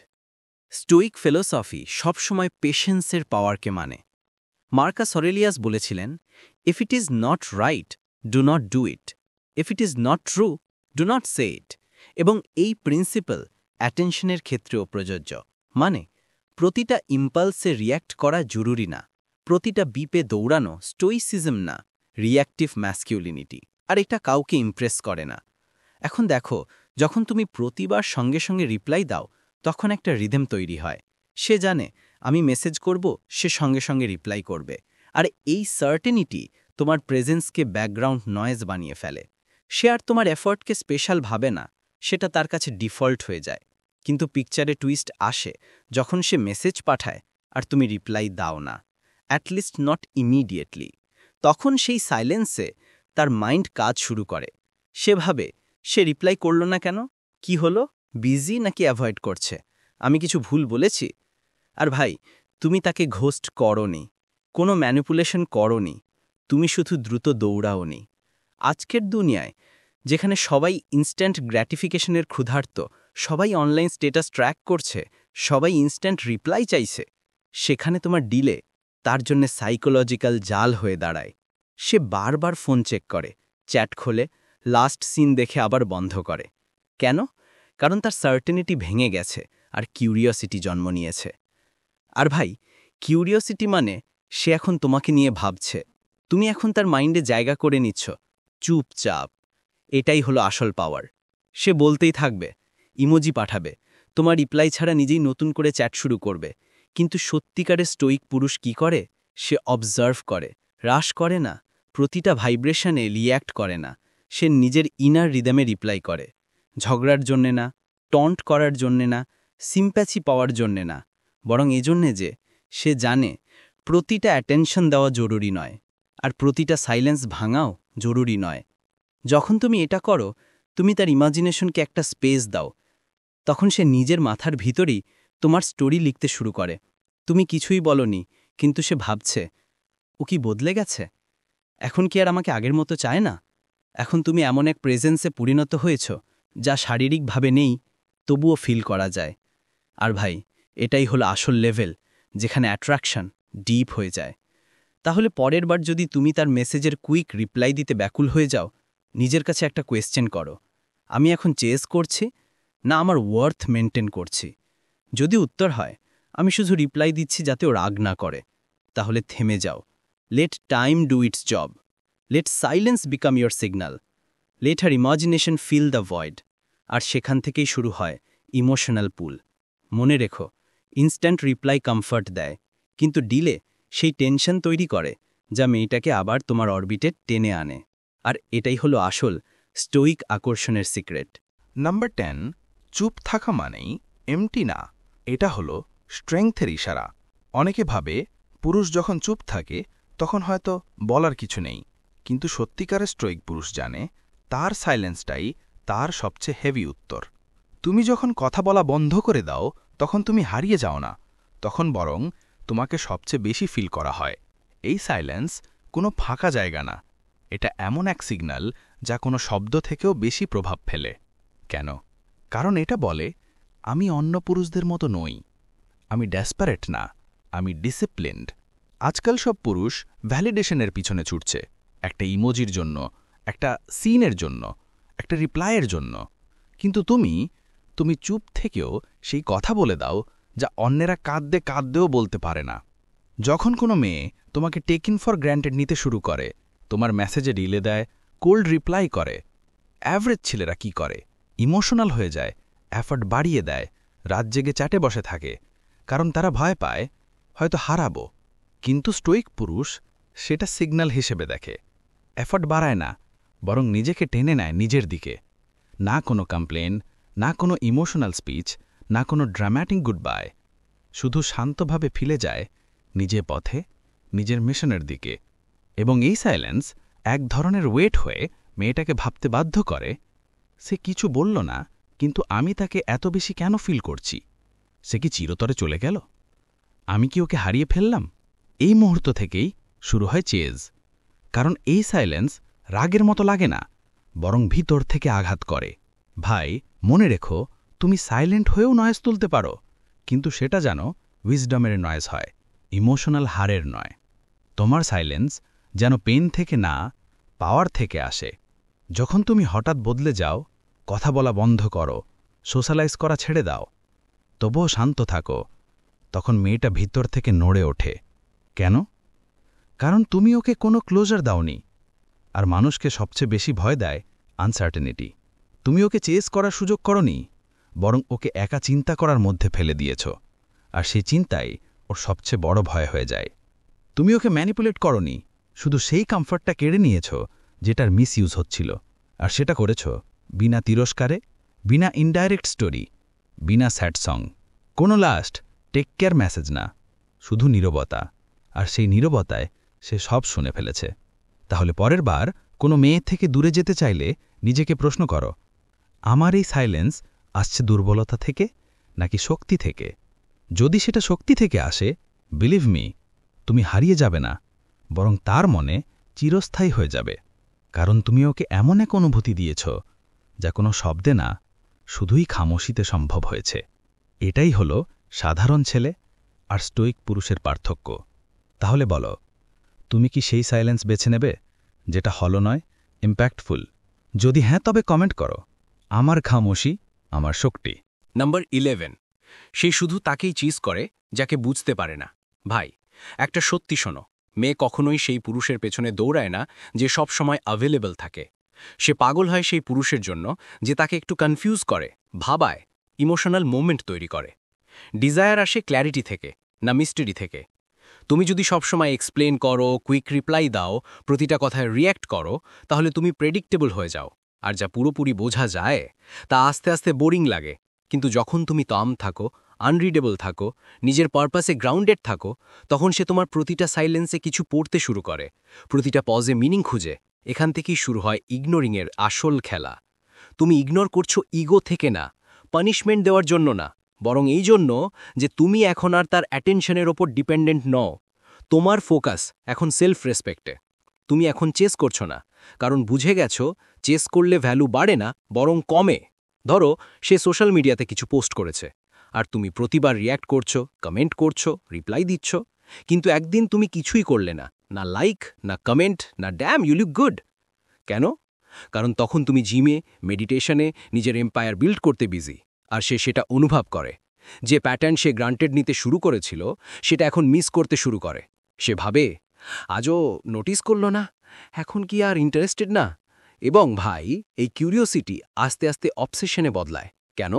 Speaker 1: স্টোইক ফিলোসফি সবসময় পেশেন্সের পাওয়ারকে মানে। মার্কাস অরেলিয়াস বলেছিলেন, if it is not right, do not do it. If it is not true, do not say it. এবং এই প্রিন্সিপাল অ্যাটেনশনের ক্ষেত্রেও প্রযোজ্য। মানে, প্রতিটা ইম্পালসে রিয়্যাক্ট করা জরুরি না, প্রতিটা বিপে দৌড়ানো স্টোইসিজম না, রিয়্যাক্টিভ ম্যাসকিউলিনিটি। আর এটা কাউকে ইমপ্রেস করে না। এখন দেখো, যখন তুমি প্রতিবার সঙ্গে সঙ্গে রিপ্লাই দাও, তখন একটা রিদম তৈরি হয়। সে জানে আমি মেসেজ করব, সে সঙ্গে সঙ্গে রিপ্লাই করবে। আর এই সার্টেনিটি তোমার প্রেজেন্সকে ব্যাকগ্রাউন্ড নয়েজ বানিয়ে ফেলে। সে আর তোমার এফর্টকে স্পেশাল ভাবে না, সেটা তার কাছে ডিফল্ট হয়ে যায়। কিন্তু পিকচারে টুইস্ট আসে যখন সে মেসেজ পাঠায় আর তুমি রিপ্লাই দাও না, অ্যাটলিস্ট নট ইমিডিয়েটলি। তখন সেই সাইলেন্সে তার মাইন্ড কাজ শুরু করে। সে ভাবে, সে রিপ্লাই করল না কেন? কি হলো? বিজি নাকি অ্যাভয়েড করছে? আমি কিছু ভুল বলেছি? আর ভাই, তুমি তাকে ঘোস্ট করোনি, কোনো ম্যানিপুলেশন করোনি, তুমি শুধু দ্রুত দৌড়াওনি। আজকের দুনিয়ায়, যেখানে সবাই ইনস্ট্যান্ট গ্র্যাটিফিকেশনের ক্ষুধার্ত, সবাই অনলাইন স্ট্যাটাস ট্র্যাক করছে, সবাই ইনস্ট্যান্ট রিপ্লাই চাইছে, সেখানে তোমার ডিলে
Speaker 2: তার জন্য সাইকোলজিক্যাল জাল হয়ে দাঁড়ায়। সে বারবার ফোন চেক করে, চ্যাট খোলে, লাস্ট সিন দেখে আবার বন্ধ করে। কেন? কারণ তার সার্টেনিটি ভেঙে গেছে আর কিউরিওসিটি জন্ম নিয়েছে। আর ভাই, কিউরিওসিটি মানে সে এখন তোমাকে নিয়ে ভাবছে, তুমি এখন তার মাইন্ডে জায়গা করে নিচ্ছ চুপচাপ। এটাই হলো আসল পাওয়ার। সে বলতেই থাকবে, ইমোজি পাঠাবে, তোমার রিপ্লাই ছাড়া নিজেই নতুন করে চ্যাট শুরু করবে। কিন্তু সত্যিকারের স্টোইক পুরুষ কি করে? সে অবজার্ভ করে, হ্রাস করে না, প্রতিটা ভাইব্রেশনে রিয়্যাক্ট করে না। সে নিজের ইনার রিদমে রিপ্লাই করে, ঝগড়ার জন্যে না, টন্ট করার জন্যে না, সিম্প্যাথি পাওয়ার জন্যে না, বরং এজন্যে যে সে জানে প্রতিটা অ্যাটেনশন দেওয়া জরুরি নয়, আর প্রতিটা সাইলেন্স ভাঙাও জরুরি নয়। যখন তুমি এটা করো, তুমি তার ইমাজিনেশনকে একটা স্পেস দাও, তখন সে নিজের মাথার ভিতরেই তোমার স্টোরি লিখতে শুরু করে। তুমি কিছুই বলনি, কিন্তু সে ভাবছে, ও কি বদলে গেছে? এখন কি আর আমাকে আগের মতো চায় না? এখন তুমি এমন এক প্রেজেন্সে পরিণত হয়েছ যা শারীরিকভাবে নেই, তবুও ফিল করা যায়। আর ভাই, এটাই হলো আসল লেভেল, যেখানে অ্যাট্রাকশন ডিপ হয়ে যায়। তাহলে পরের বার যদি তুমি তার মেসেজের কুইক রিপ্লাই দিতে ব্যাকুল হয়ে যাও, নিজের কাছে একটা কোয়েশ্চেন করো, আমি এখন চেস করছি না আমার ওয়ার্থ মেনটেন করছি? যদি উত্তর হয়, আমি শুধু রিপ্লাই দিচ্ছি যাতে ও রাগ না করে, তাহলে থেমে যাও। Let time do its job. Let silence become your signal. Let her imagination fill the void. আর সেখান থেকেই শুরু হয় ইমোশনাল পুল। মনে রেখো, ইনস্ট্যান্ট রিপ্লাই কমফর্ট দেয়, কিন্তু ডিলে সেই টেনশন তৈরি করে যা মেয়েটাকে আবার তোমার অরবিটে টেনে আনে। আর এটাই হলো আসল স্টোইক আকর্ষণের সিক্রেট।
Speaker 5: নাম্বার 10, চুপ থাকা মানেই এমটি না, এটা হলো স্ট্রেংথের ইশারা। অনেকে ভাবে পুরুষ যখন চুপ থাকে তখন হয়তো বলার কিছু নেই, কিন্তু সত্যিকারের স্টোইক পুরুষ জানে তার সাইলেন্সটাই তার সবচেয়ে হেভি উত্তর। তুমি যখন কথা বলা বন্ধ করে দাও, তখন তুমি হারিয়ে যাও না, তখন বরং তোমাকে সবচেয়ে বেশি ফিল করা হয়। এই সাইলেন্স কোনো ফাঁকা জায়গা না, এটা এমন এক সিগন্যাল যা কোনো শব্দ থেকেও বেশি প্রভাব ফেলে। কেন? কারণ এটা বলে, আমি অন্য পুরুষদের মতো নই, আমি ডেসপারেট না, আমি ডিসিপ্লিনড। আজকাল সব পুরুষ ভ্যালিডেশনের পিছনে ছুটছে, একটা ইমোজির জন্য, একটা সিনের জন্য, একটা রিপ্লাইয়ের জন্য। কিন্তু তুমি চুপ থেকেও সেই কথা বলে দাও যা অন্যেরা কাঁদতেও বলতে পারে না। যখন কোনো মেয়ে তোমাকে টেকিন ফর গ্র্যান্টেড নিতে শুরু করে, তোমার মেসেজে ডিলে দেয়, কোল্ড রিপ্লাই করে, অ্যাভারেজ ছেলেরা কি করে? ইমোশনাল হয়ে যায়, এফর্ট বাড়িয়ে দেয়, রাত জেগে চ্যাটে বসে থাকে, কারণ তারা ভয় পায় হয়তো হারাবো। কিন্তু স্টোইক পুরুষ সেটা সিগন্যাল হিসেবে দেখে, এফর্ট বাড়ায় না, বরং নিজেকে টেনে নেয় নিজের দিকে। না কোনো কমপ্লেন, না কোনো ইমোশনাল স্পিচ, না কোনো ড্রামাটিক গুড বাই, শুধু শান্তভাবে ফিরে যায় নিজের পথে, নিজের মিশনের দিকে। এবং এই সাইলেন্স এক ধরনের ওয়েট হয়ে মেয়েটাকে ভাবতে বাধ্য করে, সে কিছু বলল না, কিন্তু আমি তাকে এত বেশি কেন ফিল করছি? সে কি চিরতরে চলে গেল? আমি কি ওকে হারিয়ে ফেললাম? এই মুহূর্ত থেকেই শুরু হয় চেজ। কারণ এই সাইলেন্স রাগের মতো লাগে না, বরং ভিতর থেকে আঘাত করে। ভাই, মনে রেখো, তুমি সাইলেন্ট হয়েও নয়েজ তুলতে পারো, কিন্তু সেটা যেন উইজডমের নয়েজ হয়, ইমোশনাল হারের নয়। তোমার সাইলেন্স যেন পেন থেকে না, পাওয়ার থেকে আসে। যখন তুমি হঠাৎ বদলে যাও, কথা বলা বন্ধ করো, সোশ্যালাইজ করা ছেড়ে দাও, তবুও শান্ত থাকো, তখন মেয়েটা ভিতর থেকে নড়ে ওঠে। কেন? কারণ তুমি ওকে কোনো ক্লোজার দাওনি। আর মানুষকে সবচেয়ে বেশি ভয় দেয় আনসার্টেনিটি। তুমি ওকে চেস করার সুযোগ করনি, বরং ওকে একা চিন্তা করার মধ্যে ফেলে দিয়েছ, আর সেই চিন্তাই ওর সবচেয়ে বড় ভয় হয়ে যায়। তুমি ওকে ম্যানিপুলেট করনি, শুধু সেই কমফর্টটা কেড়ে নিয়েছ যেটার মিসইউজ হচ্ছিল, আর সেটা করেছ বিনা তিরস্কারে, বিনা ইনডাইরেক্ট স্টোরি, বিনা স্যাড সং, কোনো লাস্ট টেক কেয়ার মেসেজ না, শুধু নীরবতা। আর সেই নীরবতায় সে সব শুনে ফেলেছে। তাহলে পরের বার কোনো মেয়ে থেকে দূরে যেতে চাইলে নিজেকে প্রশ্ন করো, আমার এই সাইলেন্স আসছে দুর্বলতা থেকে নাকি শক্তি থেকে? যদি সেটা শক্তি থেকে আসে, বিলিভ মি, তুমি হারিয়ে যাবে না, বরং তার মনে চিরস্থায়ী হয়ে যাবে। কারণ তুমি ওকে এমন এক অনুভূতি দিয়েছ যা কোনো শব্দে না, শুধুই খামোশিতে সম্ভব হয়েছে। এটাই হলো সাধারণ ছেলে আর স্টোইক পুরুষের পার্থক্য। তাহলে বলো, তুমি কি সেই সাইলেন্স বেছে নেবে যেটা হলো নয়, ইম্প্যাক্টফুল? যদি হ্যাঁ, তবে কমেন্ট করো। আমার খামোশি আমার শক্তি।
Speaker 2: নাম্বার 11, সে শুধু তাকেই চিজ করে যাকে বুঝতে পারে না। ভাই, একটা সত্যি শোনো, মেয়ে কখনোই সেই পুরুষের পেছনে দৌড়ায় না যে সব সময় অ্যাভেলেবল থাকে। সে পাগল হয় সেই পুরুষের জন্য যে তাকে একটু কনফিউজ করে, ভাবায়, ইমোশনাল মোমেন্ট তৈরি করে। ডিজায়ার আসে ক্ল্যারিটি থেকে, না মিস্টেরি থেকে। তুমি যদি সবসময় এক্সপ্লেন করো, কুইক রিপ্লাই দাও, প্রতিটা কথায় রিয়্যাক্ট করো, তাহলে তুমি প্রেডিক্টেবল হয়ে যাও। আর যা পুরোপুরি বোঝা যায় তা আস্তে আস্তে বোরিং লাগে। কিন্তু যখন তুমি কাম থাকো, আনরিডেবল থাকো, নিজের পারপাসে গ্রাউন্ডেড থাকো, তখন সে তোমার প্রতিটা সাইলেন্সে কিছু পড়তে শুরু করে, প্রতিটা পজে মিনিং খুঁজে। এখান থেকেই শুরু হয় ইগনোরিংয়ের আসল খেলা। তুমি ইগনোর করছো ইগো থেকে না, পানিশমেন্ট দেওয়ার জন্য না, বরং এই জন্য যে তুমি এখন আর তার অ্যাটেনশনের ওপর ডিপেন্ডেন্ট নও। তোমার ফোকাস এখন সেলফ রেসপেক্টে। তুমি এখন চেস করছো না, কারণ বুঝে গেছো চেস করলে ভ্যালু বাড়ে না, বরং কমে। ধরো, সে সোশ্যাল মিডিয়াতে কিছু পোস্ট করেছে, আর তুমি প্রতিবার রিয়্যাক্ট করছো, কমেন্ট করছো, রিপ্লাই দিচ্ছ, কিন্তু একদিন তুমি কিছুই করলে না, না লাইক, না কমেন্ট, না ড্যাম ইউ লুক গুড। কেন? কারণ তখন তুমি জিমে, মেডিটেশনে নিজের এম্পায়ার বিল্ড করতে বিজি। আর সে সেটা অনুভব করে। যে প্যাটার্ন সে গ্রান্টেড নিতে শুরু করেছিল, সেটা এখন মিস করতে শুরু করে। সে ভাবে, আজও নোটিস করল না, এখন কি আর ইন্টারেস্টেড না? এবং ভাই, এই কিউরিওসিটি আস্তে আস্তে অবসেশনে বদলায়। কেন?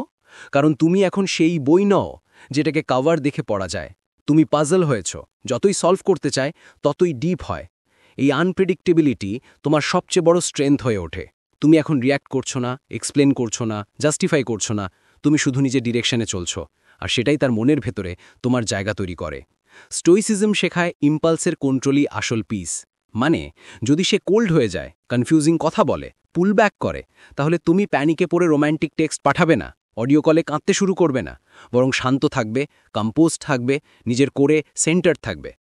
Speaker 2: কারণ তুমি এখন সেই বই নও যেটাকে কভার দেখে পড়া যায়। তুমি পাজল হয়েছ, যতই সলভ করতে চায় ততই ডিপ হয়। এই আনপ্রেডিক্টেবিলিটি তোমার সবচেয়ে বড় স্ট্রেংথ হয়ে ওঠে। তুমি এখন রিয়্যাক্ট করছো না, এক্সপ্লেন করছো না, জাস্টিফাই করছো না, তুমি শুধু নিজের ডিরেকশনে চলছো। আর সেটাই তার মনের ভেতরে তোমার জায়গা তৈরি করে। স্টোইসিজম শেখায় ইম্পালসের কন্ট্রোলই আসল পিস। মানে, যদি সে কোল্ড হয়ে যায়, কনফিউজিং কথা বলে, পুল ব্যাক করে, তাহলে তুমি প্যানিকে পড়ে রোম্যান্টিক টেক্সট পাঠাবে না, অডিও কলে কাঁদতে শুরু করবে না, বরং শান্ত থাকবে, কম্পোজ থাকবে, নিজের করে সেন্টার থাকবে।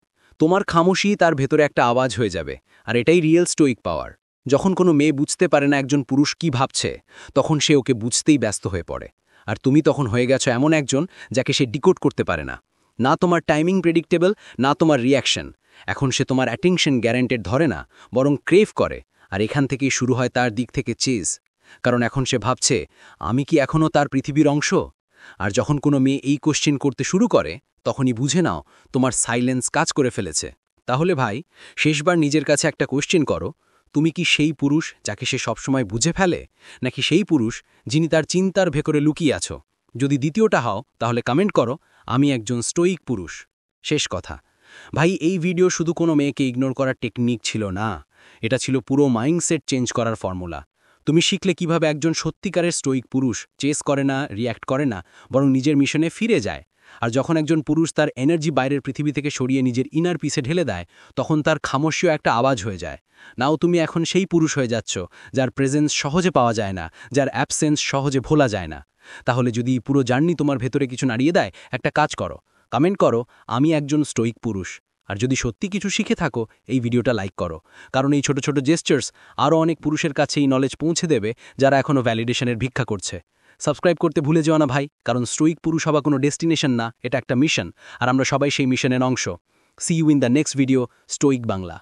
Speaker 2: তোমার খামোশি তার ভেতরে একটা আওয়াজ হয়ে যাবে। আর এটাই রিয়েল স্টোইক পাওয়ার। যখন কোনো মেয়ে বুঝতে পারে না একজন পুরুষ কি ভাবছে, তখন সে ওকে বুঝতেই ব্যস্ত হয়ে পড়ে। আর তুমি তখন হয়ে গেছো এমন একজন যাকে সে ডিকোড করতে পারে না। না তোমার টাইমিং প্রেডিক্টেবল, না তোমার রিয়াকশন। এখন সে তোমার অ্যাটেনশন গ্যারান্টেড ধরে না, বরং ক্রেভ করে। আর এখান থেকেই শুরু হয় তার দিক থেকে চেজ। কারণ এখন সে ভাবছে, আমি কি এখনও তার পৃথিবীর অংশ? আর যখন কোনো মেয়ে এই কোশ্চেন করতে শুরু করে, তখনই বুঝে নাও তোমার সাইলেন্স কাজ করে ফেলেছে। তাহলে ভাই, শেষবার নিজের কাছে একটা কোশ্চেন করো, তুমি কি সেই পুরুষ যাকে সে সবসময় বুঝে ফেলে, নাকি সেই পুরুষ যিনি তার চিন্তার ভেতরে লুকিয়ে আছো? যদি দ্বিতীয়টা হও, তাহলে কমেন্ট করো, আমি একজন স্টোইক পুরুষ। শেষ কথা ভাই, এই ভিডিও শুধু কোনো মেয়েকে ইগনোর করার টেকনিক ছিল না, এটা ছিল পুরো মাইন্ডসেট চেঞ্জ করার ফর্মুলা। তুমি শিখলে কিভাবে একজন সত্যিকারের স্টোইক পুরুষ চেস করে না, রিয়্যাক্ট করে না, বরং নিজের মিশনে ফিরে যায়। আর যখন একজন পুরুষ তার এনার্জি বাইরের পৃথিবী থেকে সরিয়ে নিজের ইনার পিসে ঢেলে দেয়, তখন তার খামোশীও একটা আওয়াজ হয়ে যায়। নাও তুমি এখন সেই পুরুষ হয়ে যাচ্ছ যার প্রেজেন্স সহজে পাওয়া যায় না, যার অ্যাবসেন্স সহজে ভোলা যায় না। তাহলে যদি পুরো জার্নি তোমার ভেতরে কিছু নাড়িয়ে দেয়, একটা কাজ করো, কমেন্ট করো, আমি একজন স্টোইক পুরুষ। আর যদি সত্যি কিছু শিখে থাকো, এই ভিডিওটা লাইক করো। কারণ এই ছোট ছোট জেস্টার্স আরও অনেক পুরুষের কাছে এই নলেজ পৌঁছে দেবে যারা এখনও ভ্যালিডেশনের ভিক্ষা করছে। সাবস্ক্রাইব করতে ভুলে যেও না ভাই, কারণ স্টোইক পুরুষ হওয়া কোনো ডেস্টিনেশন না, এটা একটা মিশন। আর আমরা সবাই সেই মিশনের অংশ। See you in the next video, stoic Bangla.